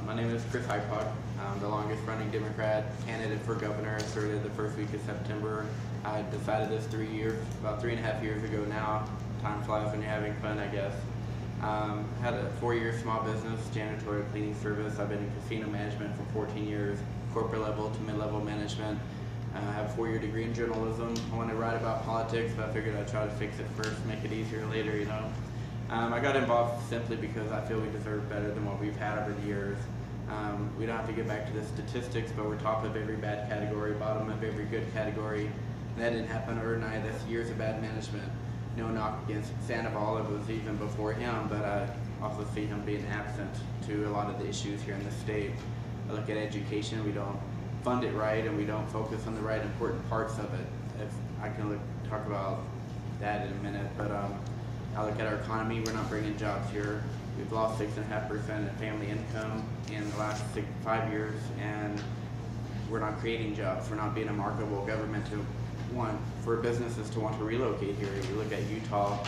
My name is Hyepock. I'm the longest running Democrat candidate for governor. I started the first week of September. I decided this about 3.5 years ago now. Time flies when you're having fun, I guess. Had a 4-year small business, janitorial cleaning service. I've been in casino management for 14 years, corporate level to mid-level management. I have a 4-year degree in journalism. I want to write about politics, but I figured I'd try to fix it first, make it easier later, you know. I got involved simply because I feel we deserve better than what we've had over the years. We don't have to get back to the statistics, but we're top of every bad category, bottom of every good category. And that didn't happen overnight. That's years of bad management. No knock against Sandoval, it was even before him, but I also see him being absent to a lot of the issues here in the state. I look at education, we don't fund it right, and we don't focus on the right important parts of it. If I can talk about that in a minute, but I look at our economy, we're not bringing jobs here. We've lost 6.5% in family income in the last 5 years, and we're not creating jobs. We're not being a marketable government for businesses to want to relocate here. You look at Utah,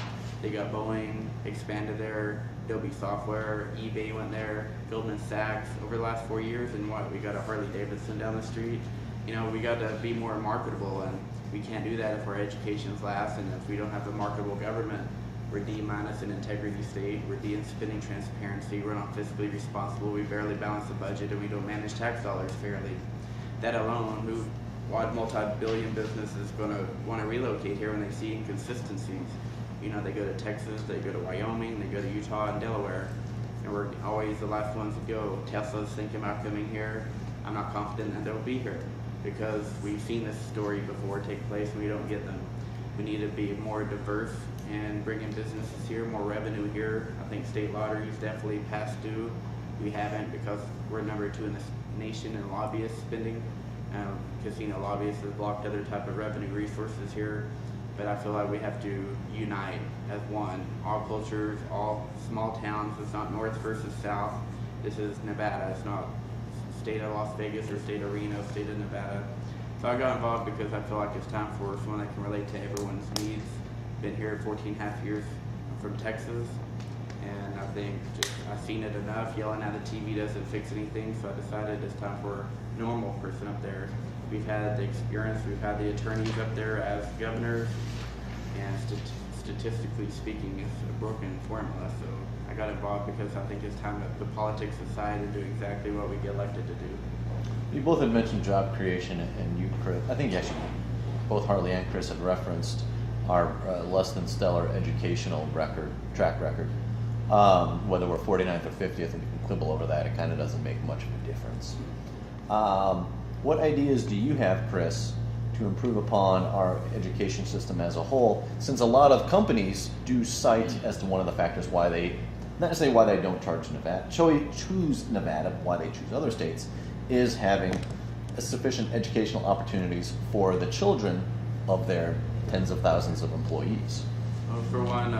they got Boeing expanded there, Adobe Software, eBay went there, Goldman Sachs over the last 4 years, and we got a Harley Davidson down the street. You know, we got to be more marketable, and we can't do that if our education's last, and if we don't have a marketable government. We're D- in integrity state, we're D in spending transparency, we're not fiscally responsible, we barely balance the budget, and we don't manage tax dollars fairly. That alone, why multi-billion businesses going to want to relocate here when they see inconsistencies? You know, they go to Texas, they go to Wyoming, they go to Utah and Delaware, and we're always the last ones to go. Tesla's thinking about coming here. I'm not confident that they'll be here because we've seen this story before take place and we don't get them. We need to be more diverse and bring in businesses here, more revenue here. I think state lottery is definitely past due. We haven't because we're number 2 in this nation in lobbyist spending. Casino lobbyists have blocked other type of revenue resources here. But I feel like we have to unite as one. All cultures, all small towns. It's not North versus South. This is Nevada. It's not state of Las Vegas or state of Reno, state of Nevada. So I got involved because I feel like it's time for someone that can relate to everyone's needs. Been here 14.5 years from Texas, and I think I've seen it enough. Yelling at the TV doesn't fix anything, so I decided it's time for a normal person up there. We've had the experience, we've had the attorneys up there as governors, and statistically speaking, it's a broken formula. So I got involved because I think it's time to put politics aside and do exactly what we get elected to do. You both had mentioned job creation, and you, Chris, I think actually both Harley and Chris had referenced our less than stellar educational track record. Whether we're 49th or 50th, and we can quibble over that, it kind of doesn't make much of a difference. What ideas do you have, Chris, to improve upon our education system as a whole, since a lot of companies do cite as to one of the factors why they, not necessarily why they don't choose Nevada, why they choose other states, is having sufficient educational opportunities for the children of their tens of thousands of employees? Well, for one,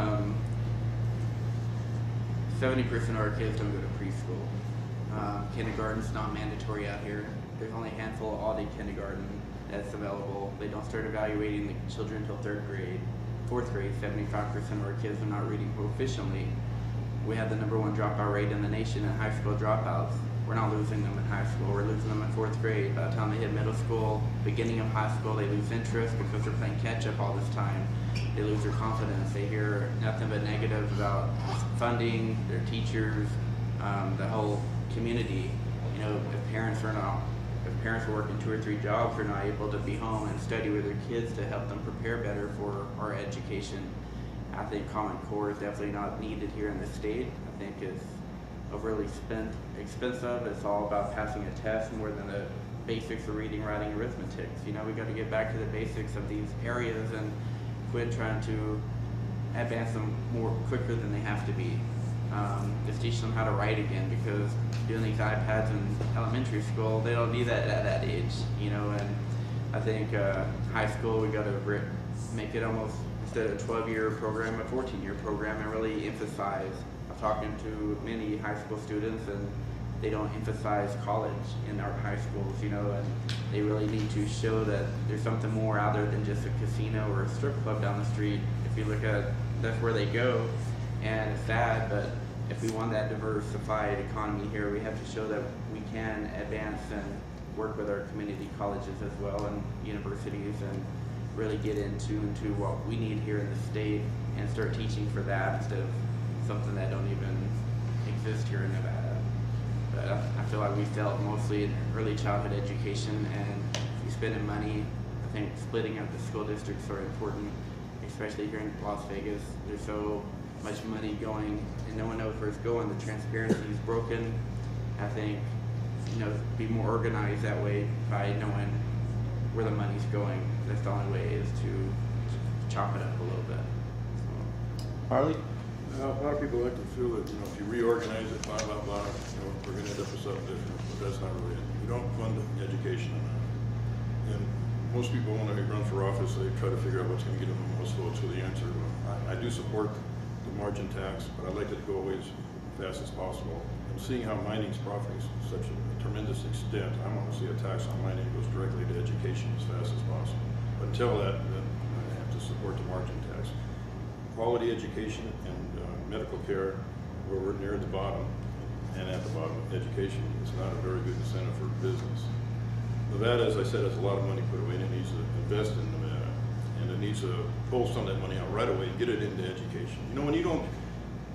70% of our kids don't go to preschool. Kindergarten's not mandatory out here. There's only a handful of all-day kindergarten that's available. They don't start evaluating the children until 3rd grade. 4th grade, 75% of our kids are not reading proficiently. We have the #1 dropout rate in the nation in high school dropouts. We're not losing them in high school, we're losing them in 4th grade. By the time they hit middle school, beginning of high school, they lose interest because they're playing catch up all this time. They lose their confidence, they hear nothing but negative about funding, their teachers, the whole community. You know, if parents are working 2 or 3 jobs, they're not able to be home and study with their kids to help them prepare better for our education. I think Common Core is definitely not needed here in the state. I think it's overly expensive. It's all about passing a test more than the basics of reading, writing, arithmetic. You know, we got to get back to the basics of these areas and quit trying to advance them more quicker than they have to be. Just teach them how to write again, because doing these iPads in elementary school, they don't need that at that age, you know. And I think high school, we got to make it almost, instead of a 12-year program, a 14-year program, and really emphasize. I'm talking to many high school students, and they don't emphasize college in our high schools, you know, and they really need to show that there's something more out there than just a casino or a strip club down the street. If you look at, that's where they go, and it's sad, but if we want that diversified economy here, we have to show that we can advance and work with our community colleges as well and universities and really get into what we need here in the state and start teaching for that instead of something that don't even exist here in Nevada. But I feel like we failed mostly in early childhood education, and we spending money. I think splitting up the school districts are important, especially here in Las Vegas. There's so much money going and no one knows where it's going. The transparency is broken. I think, be more organized that way by knowing where the money's going. That's the only way is to chop it up a little bit. Harley? A lot of people like to feel that, if you reorganize it, blah, blah, blah, we're going to end up with something different, but that's not really it. You don't fund education enough. And most people, when they run for office, they try to figure out what's going to get them the most votes. So the answer, I do support the margin tax, but I'd like it to go away as fast as possible. And seeing how mining's profiting to such a tremendous extent, I want to see a tax on mining goes directly to education as fast as possible. But until that, then I have to support the margin tax. Quality education and medical care, where we're near the bottom, and at the bottom, education is not a very good incentive for business. Nevada, as I said, has a lot of money put away, and it needs to invest in Nevada, and it needs to pull some of that money out right away and get it into education. When you don't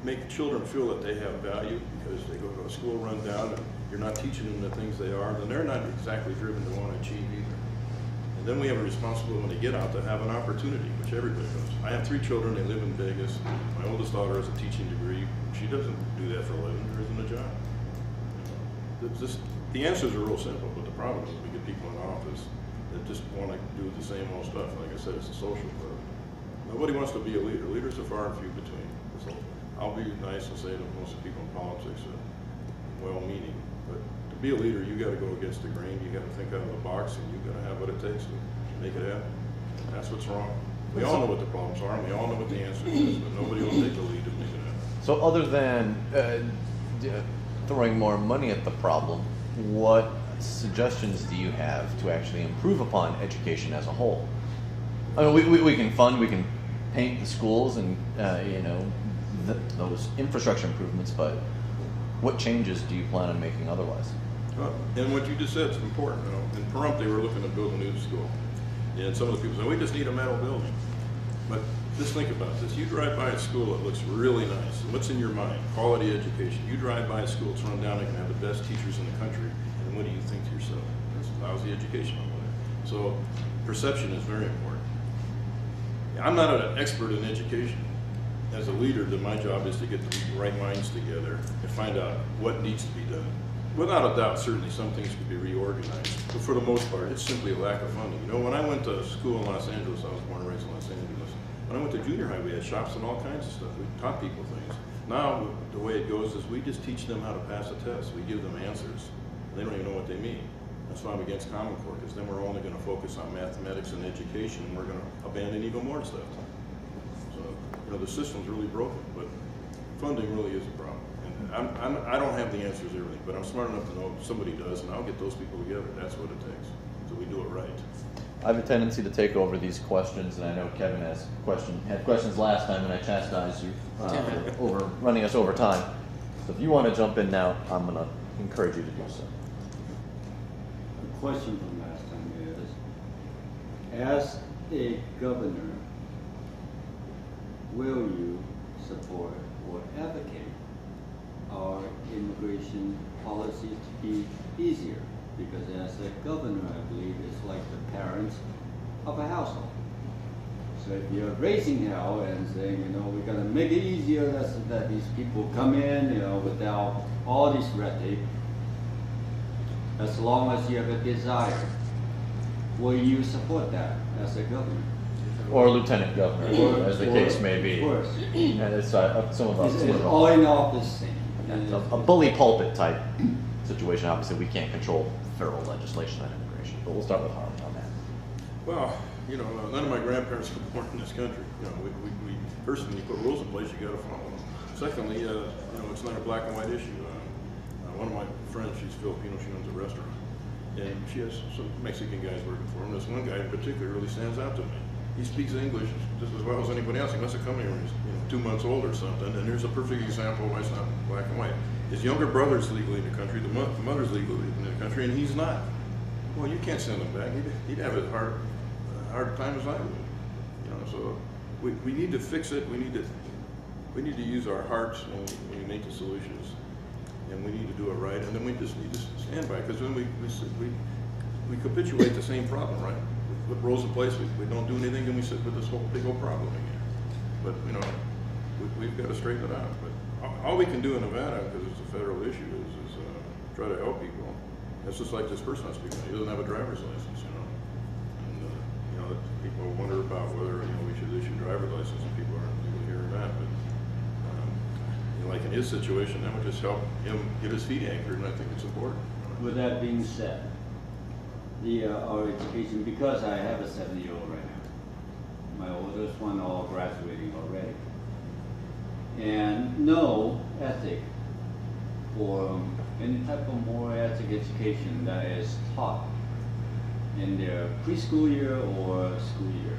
make children feel that they have value because they go to a school run down and you're not teaching them the things they are, then they're not exactly driven to want to achieve either. And then we have a responsibility when they get out to have an opportunity, which everybody does. I have 3 children, they live in Vegas. My oldest daughter has a teaching degree. She doesn't do that for a living, there isn't a job. The answers are real simple, but the problem is we get people in office that just want to do the same old stuff. Like I said, it's a social club. Nobody wants to be a leader. Leaders are far and few between. So I'll be nice and say that most of the people in politics are well-meaning, but to be a leader, you got to go against the grain. You got to think out of the box, and you got to have what it takes to make it happen. That's what's wrong. We all know what the problems are, and we all know what the answer is, but nobody will take the lead to make it happen. So other than throwing more money at the problem, what suggestions do you have to actually improve upon education as a whole? I mean, we can fund, we can paint the schools and those infrastructure improvements, but what changes do you plan on making otherwise? And what you just said is important. In Pahrump, they were looking to build a new school, and some of the people said, we just need a metal building. But just think about this. You drive by a school that looks really nice. And what's in your mind? Quality education. You drive by a school that's run down and can have the best teachers in the country, and what do you think to yourself? That's lousy education over there. So perception is very important. I'm not an expert in education. As a leader, then my job is to get the right minds together and find out what needs to be done. Without a doubt, certainly some things could be reorganized, but for the most part, it's simply a lack of funding. When I went to school in Los Angeles, I was born and raised in Los Angeles. When I went to junior high, we had shops and all kinds of stuff. We taught people things. Now, the way it goes is we just teach them how to pass a test. We give them answers. They don't even know what they mean. That's why I'm against Common Core, because then we're only going to focus on mathematics and education, and we're going to abandon even more stuff. So, the system's really broken, but funding really is a problem. And I don't have the answers to everything, but I'm smart enough to know if somebody does, and I'll get those people together. That's what it takes. So we do it right. I have a tendency to take over these questions, and I know Kevin had questions last time, and I chastised you for over running us over time. So if you want to jump in now, I'm going to encourage you to do so. The question from last time is, as a governor, will you support or advocate our immigration policies to be easier? Because as a governor, I believe it's like the parents of a household. So if you're raising hell and saying, we're going to make it easier that these people come in, without all this red tape, as long as you have a desire, will you support that as a governor? Or lieutenant governor, as the case may be. Of course. And it's some of us. It's all in office thing. A bully pulpit type situation. Obviously, we can't control federal legislation on immigration, but we'll start with Harley on that. Well, none of my grandparents were born in this country. We first, when you put rules in place, you got to follow them. Secondly, it's not a black and white issue. One of my friends, she's Filipino, she owns a restaurant, and she has some Mexican guys working for her. And this one guy in particular really stands out to me. he speaks English just as well as anybody else. He must have come here when he was 2 months old or something. And here's a perfect example of why it's not black and white. His younger brother's legally in the country, the mother's legally in the country, and he's not. Well, you can't send him back. He'd have a hard time as I would. So we need to fix it. We need to use our hearts when we make the solutions, and we need to do it right. And then we just need to stand by it, because when we capitulate the same problem, right? We put rules in place, we don't do anything, and we sit with this whole big old problem again. But we've got to straighten it out. But all we can do in Nevada, because it's a federal issue, is try to help people. It's just like this person I speak of. He doesn't have a driver's license, and people wonder about whether we should issue driver's license, and people aren't legally hearing that. But like in his situation, that would just help him get his feet anchored, and I think it's important. With that being said, our education, because I have a 7-year-old right now, my oldest one all graduating already, and no ethic or any type of moral ethic education that is taught in their preschool year or school year,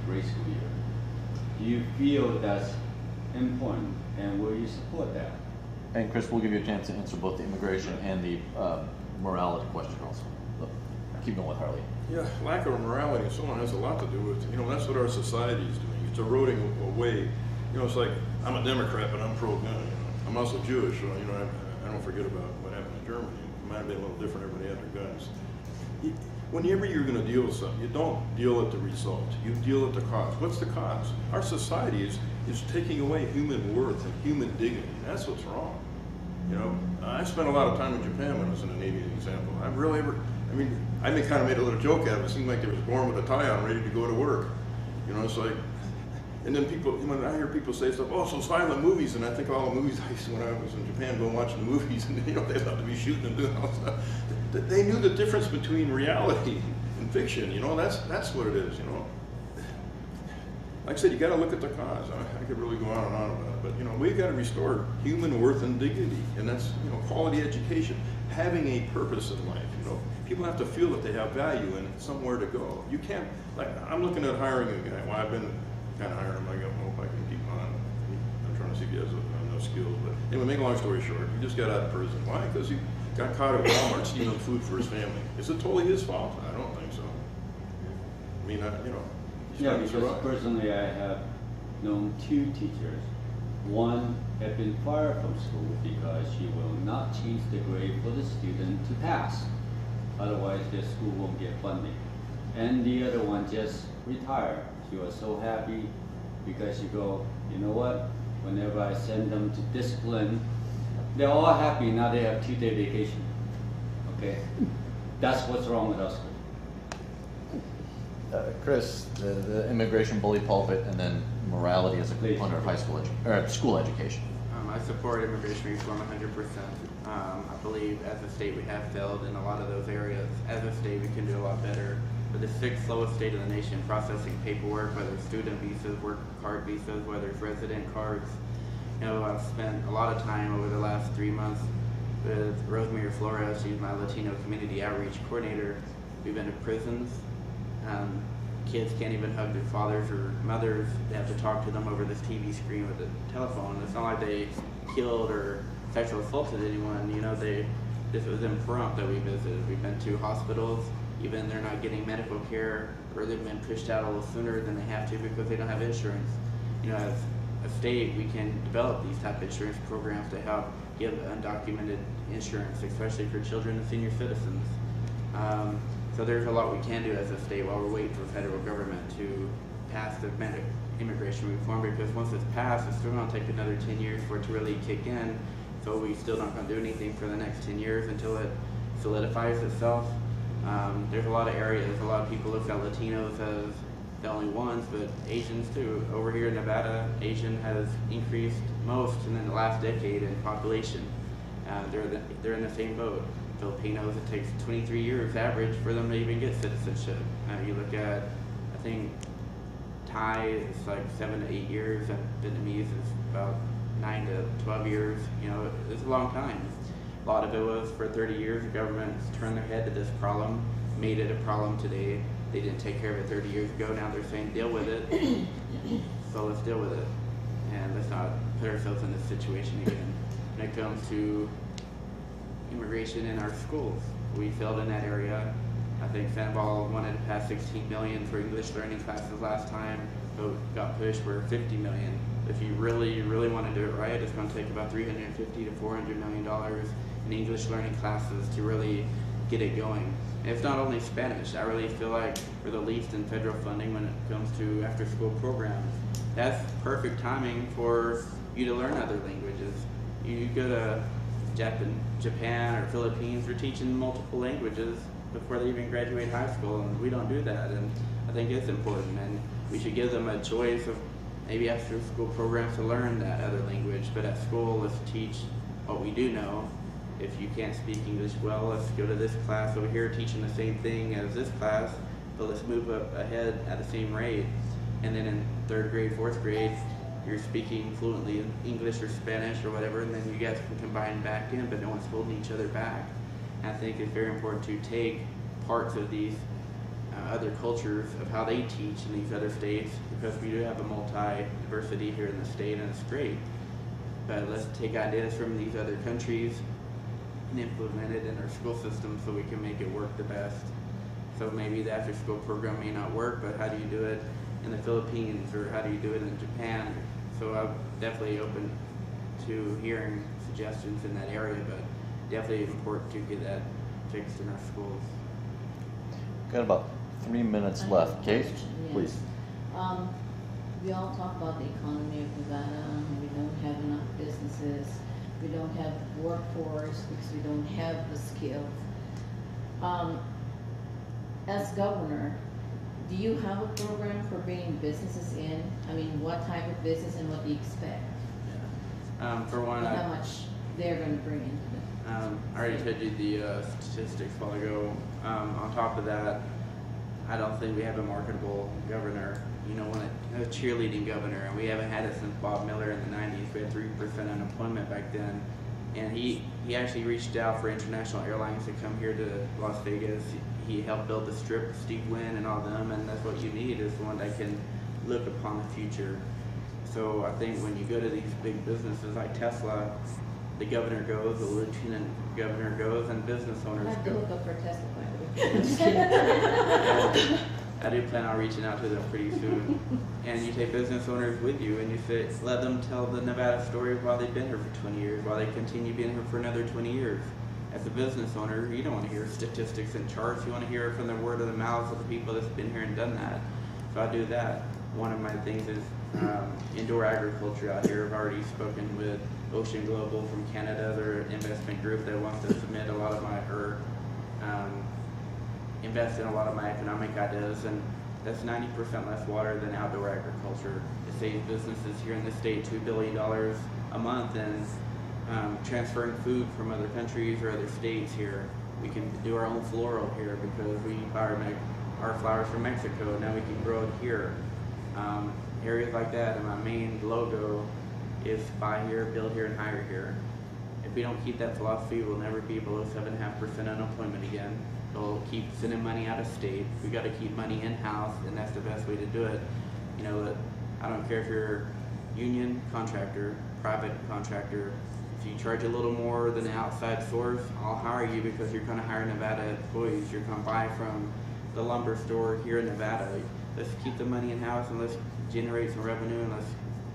grade school year. Do you feel that's important, and will you support that? And Chris, we'll give you a chance to answer both the immigration and the morality question also. But keep going with Harley. Yeah, lack of morality and so on has a lot to do with, that's what our society is doing. It's eroding away. It's like, I'm a Democrat, but I'm pro-gun. I'm also Jewish, so, I don't forget about what happened in Germany. It might have been a little different, everybody had their guns. Whenever you're going to deal with something, you don't deal at the result, you deal at the cause. What's the cause? Our society is taking away human worth and human dignity. That's what's wrong. I spent a lot of time in Japan when I was in the Navy, an example. I kind of made a little joke out of it. It seemed like they was born with a tie on, ready to go to work. It's like, and then people, when I hear people say stuff, oh, so silent movies, and I think all the movies I used to when I was in Japan, going watching the movies, and they love to be shooting and doing all that stuff. They knew the difference between reality and fiction. That's what it is. Like I said, you got to look at the cause. I could really go on and on about it, but we've got to restore human worth and dignity, and that's quality education, having a purpose in life. People have to feel that they have value and somewhere to go. You can't, like, I'm looking at hiring a guy. Well, I've been kind of hiring him. I hope I can keep on. I'm trying to see if he has enough skills. But anyway, make a long story short, he just got out of prison. Why? Because he got caught at Walmart stealing food for his family. Is it totally his fault? I don't think so. Yeah, because personally I have known 2 teachers. One had been fired from school because she will not change the grade for the student to pass. Otherwise, the school won't get funding. And the other one just retired. She was so happy because she go, you know what? Whenever I send them to discipline, they're all happy. Now they have 2-day vacation. Okay, that's what's wrong with our school. Chris, the immigration bully pulpit, and then morality as a component of high school school education. I support immigration reform 100%. I believe as a state we have failed in a lot of those areas. As a state we can do a lot better. We're the 6th slowest state in the nation processing paperwork, whether it's student visas, work card visas, whether it's resident cards. I've spent a lot of time over the last 3 months with Rosemary Flores. She's my Latino community outreach coordinator. We've been to prisons. Kids can't even hug their fathers or mothers. They have to talk to them over this TV screen with a telephone. It's not like they killed or sexual assaulted anyone. This was in Pahrump that we visited. We've been to hospitals. Even they're not getting medical care, or they've been pushed out a little sooner than they have to because they don't have insurance. As a state, we can develop these type of insurance programs to help give undocumented insurance, especially for children and senior citizens. So there's a lot we can do as a state while we're waiting for the federal government to pass the immigration reform, because once it's passed, it's still going to take another 10 years for it to really kick in. So we're still not going to do anything for the next 10 years until it solidifies itself. There's a lot of areas, a lot of people look at Latinos as the only ones, but Asians too. Over here in Nevada, Asian has increased most in the last decade in population. They're in the same boat. Filipinos, it takes 23 years average for them to even get citizenship. You look at, I think Thai is like 7 to 8 years, and Vietnamese is about 9 to 12 years. It's a long time. A lot of it was for 30 years, the government has turned their head to this problem, made it a problem today. they didn't take care of it 30 years ago. Now they're saying deal with it. So let's deal with it. And let's not put ourselves in this situation again. When it comes to immigration in our schools, we failed in that area. I think Sandoval wanted to pass 16 million for English learning classes last time, so it got pushed for 50 million. If you really want to do it right, it's going to take about $350 to $400 million in English learning classes to really get it going. And it's not only Spanish. I really feel like we're the least in federal funding when it comes to after-school programs. That's perfect timing for you to learn other languages. You go to Japan or Philippines, they're teaching multiple languages before they even graduate high school, and we don't do that. And I think it's important, and we should give them a choice of maybe after school programs to learn that other language, but at school let's teach what we do know. If you can't speak English well, let's go to this class over here teaching the same thing as this class, but let's move up ahead at the same rate. And then in 3rd grade, 4th grade, you're speaking fluently in English or Spanish or whatever, and then you guys can combine back in, but no one's holding each other back. And I think it's very important to take parts of these other cultures of how they teach in these other states, because we do have a multi-diversity here in the state, and it's great. But let's take ideas from these other countries and implement it in our school system so we can make it work the best. So maybe the after-school program may not work, but how do you do it in the Philippines, or how do you do it in Japan? So I'm definitely open to hearing suggestions in that area, but definitely important to get that fixed in our schools. Got about 3 minutes I have left. a Kate, question, yes. please. We all talk about the economy of Nevada, and we don't have enough businesses. We don't have workforce because we don't have the skills. As governor, do you have a program for bringing businesses in? I mean, what type of business and what do you expect? For one, And how much they're going to bring into it? I already told you the statistics a while ago. On top of that, I don't think we have a marketable governor. You know, a cheerleading governor, and we haven't had it since Bob Miller in the 90s. We had 3% unemployment back then. And he actually reached out for international airlines to come here to Las Vegas. He helped build the Strip, Steve Wynn and all them, and that's what you need, is one that can look upon the future. So I think when you go to these big businesses like Tesla, the governor goes, the lieutenant governor goes, and business I owners have to go. look up for Tesla, by the way. I'm just kidding. I do plan on reaching out to them pretty soon. And you take business owners with you, and you say, let them tell the Nevada story of why they've been here for 20 years, why they continue being here for another 20 years. As a business owner, you don't want to hear statistics and charts. You want to hear it from the word of the mouths of the people that's been here and done that. So I do that. One of my things is indoor agriculture out here. I've already spoken with Ocean Global from Canada. They're an investment group that wants to submit a lot of my, invest in a lot of my economic ideas, and that's 90% less water than outdoor agriculture. It saves businesses here in the state $2 billion a month, and transferring food from other countries or other states here. We can do our own floral here because we buy our flowers from Mexico. Now we can grow it here. Areas like that, and my main logo is buy here, build here, and hire here. If we don't keep that philosophy, we'll never be below 7.5% unemployment again. We'll keep sending money out of state. We got to keep money in-house, and that's the best way to do it. You know, I don't care if you're union contractor, private contractor. If you charge a little more than the outside source, I'll hire you because you're going to hire Nevada employees. You're going to buy from the lumber store here in Nevada. Let's keep the money in-house, and let's generate some revenue, and let's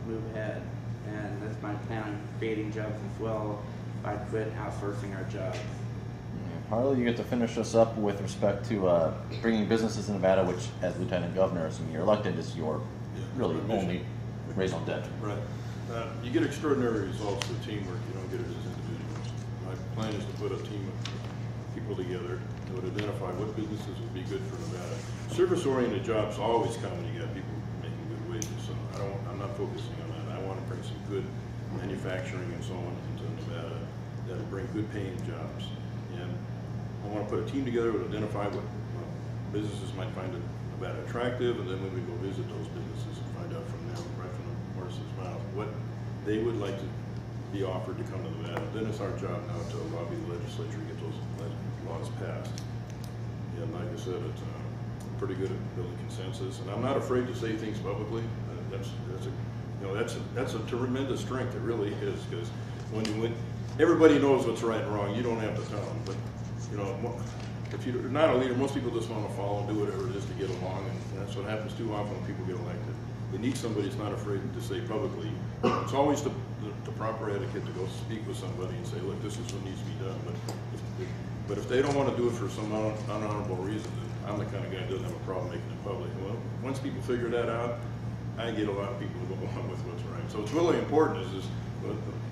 move ahead. And that's my plan on creating jobs as well by quit outsourcing our jobs. Harley, you get to finish us up with respect to bringing businesses in Nevada, which, as Lieutenant Governor, assuming you're elected, is your really only raison d'etre. Right. You get extraordinary results with teamwork. You don't get it as individuals. My plan is to put a team of people together that would identify what businesses would be good for Nevada. Service-oriented jobs always come when you got people making good wages. So I'm not focusing on that. I want to bring some good manufacturing and so on into Nevada that'll bring good paying jobs. And I want to put a team together to identify what businesses might find Nevada attractive, and then when we go visit those businesses and find out from them, right from the horse's mouth, what they would like to be offered to come to Nevada. Then it's our job now to lobby the legislature to get those laws passed. And like I said, pretty good at building consensus, and I'm not afraid to say things publicly. That's a tremendous strength. It really is, because when everybody knows what's right and wrong, you don't have to tell them. But if you're not a leader, most people just want to follow and do whatever it is to get along, and that's what happens too often when people get elected. They need somebody who's not afraid to say publicly. It's always the proper etiquette to go speak with somebody and say, look, this is what needs to be done. But if they don't want to do it for some unhonorable reason, then I'm the kind of guy who doesn't have a problem making it public. Well, once people figure that out, I get a lot of people who go along with what's right. So it's really important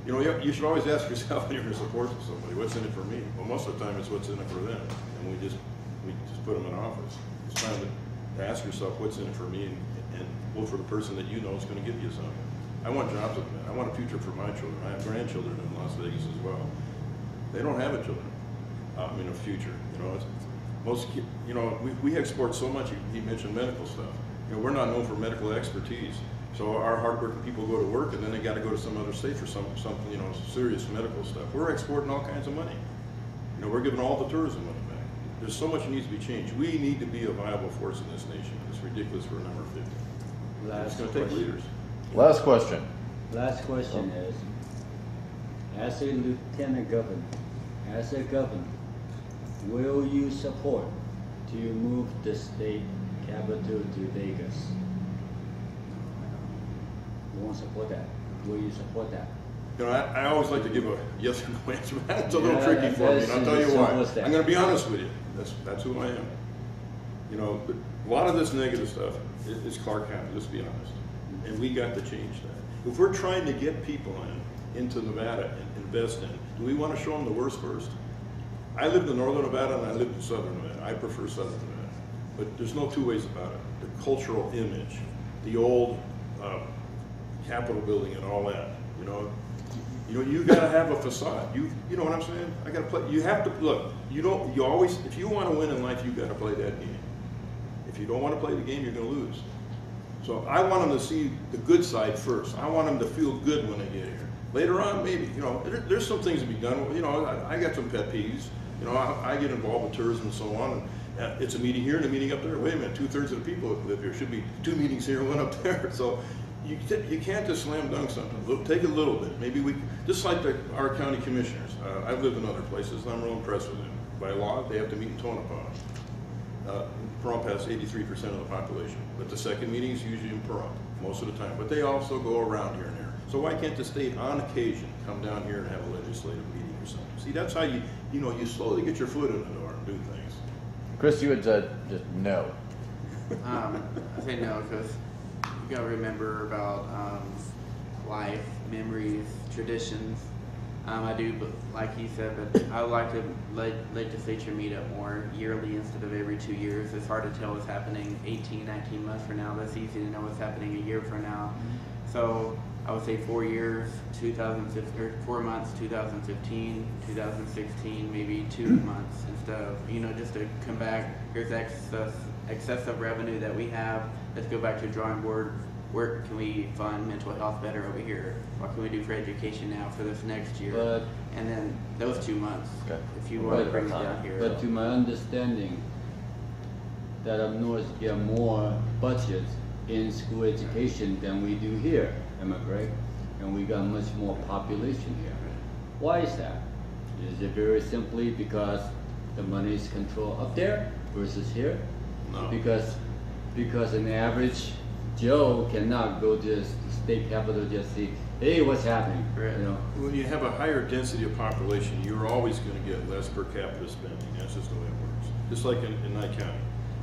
you should always ask yourself when you're going to support somebody, what's in it for me? Well, most of the time it's what's in it for them, and we just put them in office. It's time to ask yourself what's in it for me, and vote for the person that you know is going to give you something. I want jobs with that. I want a future for my children. I have grandchildren in Las Vegas as well. They don't have a children. A future. We export so much. He mentioned medical stuff. We're not known for medical expertise. So our hardworking people go to work, and then they got to go to some other state for something, serious medical stuff. We're exporting all kinds of money. We're giving all the tourism money back. There's so much that needs to be changed. We need to be a viable force in this nation. It's ridiculous for a number 50. It's going to take leaders. Last question. Last question is, as a lieutenant governor, as a governor, will you support to move the state capital to Vegas? You won't support that. Will you support that? I always like to give a yes or no answer, but that's a little tricky for me, and I'll tell you why. I'm going to be honest with you. That's who I am. A lot of this negative stuff is Clark County, let's be honest. And we got to change that. If we're trying to get people into Nevada and invest in, do we want to show them the worst first? I lived in northern Nevada and I lived in southern Nevada. I prefer southern Nevada. But there's no two ways about it. The cultural image, the old Capitol building and all that, you got to have a facade. You know what I'm saying? I got to play. You have to look. You always, if you want to win in life, you got to play that game. If you don't want to play the game, you're going to lose. So I want them to see the good side first. I want them to feel good when they get here. Later on, maybe, there's some things to be done. I got some pet peeves. I get involved with tourism and so on. And it's a meeting here and a meeting up there. Wait a minute, 2/3 of the people that live here should be 2 meetings here and 1 up there. So you can't just slam dunk something. Look, take a little bit. Maybe just like our county commissioners. I've lived in other places and I'm real impressed with them. By law, they have to meet in Tonopah. Pahrump has 83% of the population, but the second meeting is usually in Pahrump most of the time. But they also go around here and there. So why can't the state, on occasion, come down here and have a legislative meeting or something? See, that's how you slowly get your foot in the door and do things. Chris, you had said just no. I say no because you gotta remember about life, memories, traditions. I do, but like he said, but I would like to legislature meet up more yearly instead of every 2 years. It's hard to tell what's happening 18, 19 months from now. That's easy to know what's happening a year from now. So I would say 4 years, 2015, or 4 months, 2015, 2016, maybe 2 months instead of, just to come back. Here's excessive revenue that we have. Let's go back to the drawing board. Where can we fund mental health better over here? What can we do for education now for this next year? And then those 2 months, if you want to bring it down here. But to my understanding, that up north get more budget in school education than we do here. Am I correct? And we got much more population here. Why is that? Is it very simply because the money is controlled up there versus here? No. Because an average Joe cannot go to the state capital just see, hey, what's happening? Right. When you have a higher density of population, you're always going to get less per capita spending. That's just the way it works. Just like in Nye County,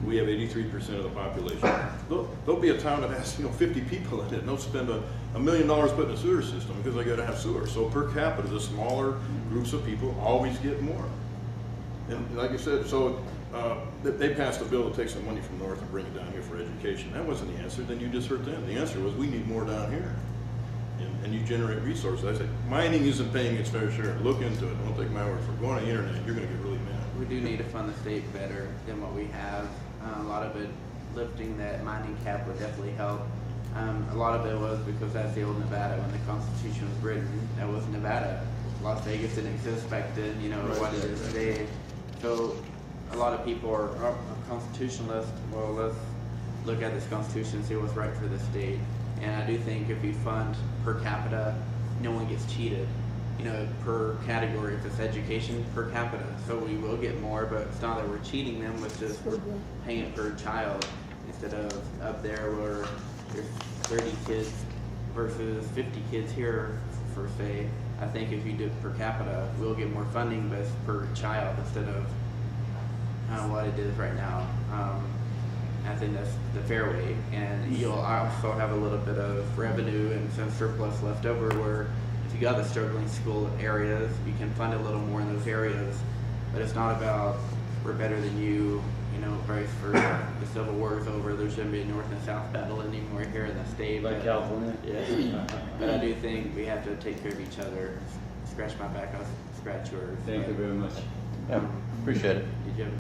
we have 83% of the population. There'll be a town that has 50 people in it, and they'll spend $1 million putting a sewer system because they got to have sewer. So per capita, the smaller groups of people always get more. And like I said, they passed a bill to take some money from north and bring it down here for education. That wasn't the answer. Then you just heard them. The answer was we need more down here. And you generate resources. I said, mining isn't paying its fair share. Look into it. Don't take my word for it. Go on the internet. You're going to get really mad. We do need to fund the state better than what we have. A lot of it, lifting that mining cap would definitely help. A lot of it was because that's the old Nevada. When the Constitution was written, that was Nevada. Las Vegas didn't exist back then, or what it is today. So a lot of people are constitutionalists. Well, let's look at this constitution and see what's right for the state. And I do think if you fund per capita, no one gets cheated. You know, per category, if it's education, per capita. So we will get more, but it's not that we're cheating them, it's just we're paying it per child instead of up there where there's 30 kids versus 50 kids here, for say. I think if you do it per capita, we'll get more funding, but it's per child instead of what it is right now. I think that's the fair way, and you'll also have a little bit of revenue and some surplus left over where if you got the struggling school areas, you can fund a little more in those areas. But it's not about we're better than you, you know, Bryce, for the Civil War is over, there shouldn't be a North and South battle anymore here in the state. Like California? Yeah. But I do think we have to take care of each other. Scratch my back, I'll scratch yours. Thank you very much. Yeah, appreciate it. Did you have